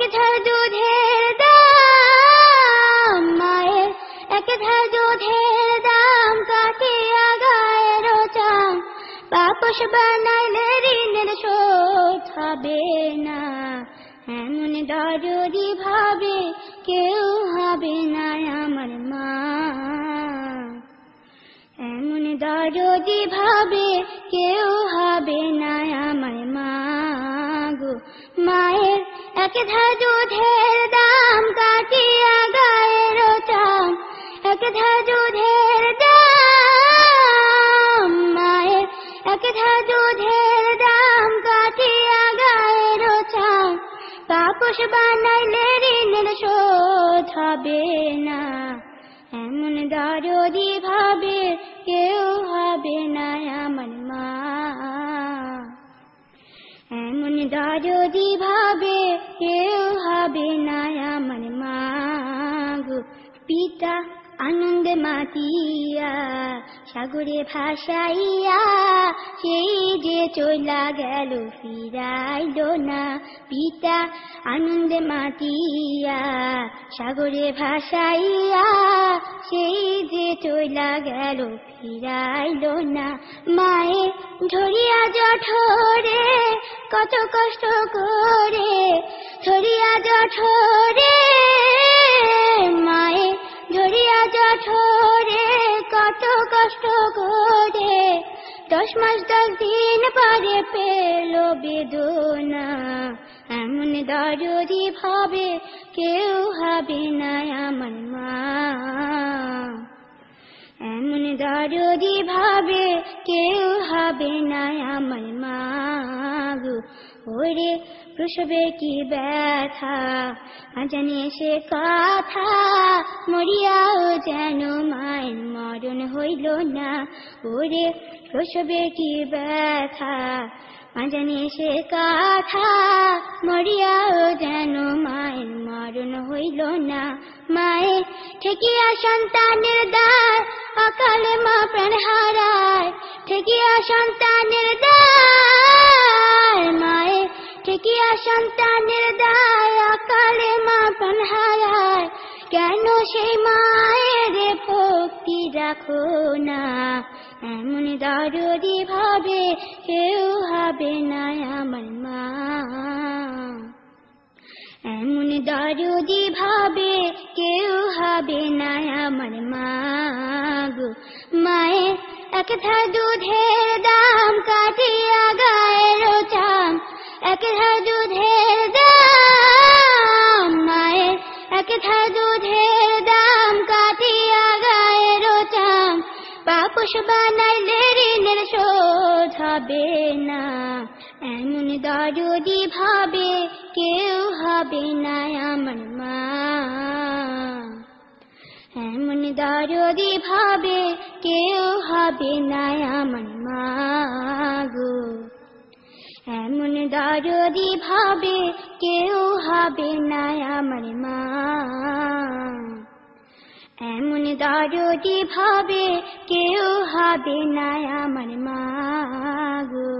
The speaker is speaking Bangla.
এক ঝাড় দুধের দাম, মায়ের এক ঝাড় দুধের দাম কাটিয়া গায়ের চাম, বাপস বানাইলে ঋণের শোধ হবে না। এমন দরদি ভাবে কেউ হবে না আমার মা, এমন দরদি ভাবে কেউ হবে না আমার মা গো। মায়ের এক ঝাড় দুধের দাম কাটিয়া গায়ের চাম, এক ঝাড় দুধের দাম, মায়ের এক ঝাড় দুধের দাম কাটিয়া গায়ের চাম, বাপস বানাইলে ঋণের শোধ হবে না। এমন দরদি ভাবে কেউ হবে না আমার মা, এমন দরদি ভাবে কেউ হবে না আমার মা গো। পিতা আনন্দে মাতিয়া সাগরে ভাসাইয়া, সেই যে চইলা গেল ফিরাইল না। পিতা আনন্দে মাতিয়া সাগরে ভাসাইয়া, সেই যে চইলা গেল ফিরাইল না। মায়ে ধরিয়া জঠরে কত কষ্ট করে, ধরিয়া জঠরে, মায়ে ধরিয়া জঠরে কত কষ্ট করে, 10 মাস 10 দিন পরে পেল বেদনা। এমন দরদি ভাবে কেউ হবে না আমার মা, এমন দরদি ভাবে কেউ হবে না আমার মা গো। ওরে প্রসবে কি ব্যথা জানে সে কথা, মরিয়াও যেন মায়ের মরণ হইল না। ওরে প্রসবে কি ব্যথা জানে সে কথা, মরিয়াও যেন মায়ের মরণ হইল না। মায়ে ঠেকিয়া সন্তানের দায় অকালে মা প্রাণ হারায়, ঠেকিয়া সন্তানের দায়, মায়ে ঠেকিয়া সন্তানের দায় অকালে মা প্রাণ হারায়। কেন সেই মায়ের ভক্তি রাখো না, এমন দরদি ভাবে কেউ হবে না আমার মা, এমন দরদি ভাবে কেউ হবে না আমার মা গো। মায়ে এক ঝাড় দুধের দাম কাটিয়া গায়ের চাম, এক ঝাড় দুধের দাম, মায়ের এক ঝাড় দুধের দাম কাটিয়া গায়ের চাম, বাপস বানাইলে ঋণের শোধ হবে না। এমন দরদি ভাবে কেউ হবে না আমার মা, এমন দরদি ভাবে কেউ হবে না আমার মা গো, এমন দরদি ভাবে কেউ হবে না আমার মা, এমন দরদি ভাবে কেউ হবে না আমার মা গো।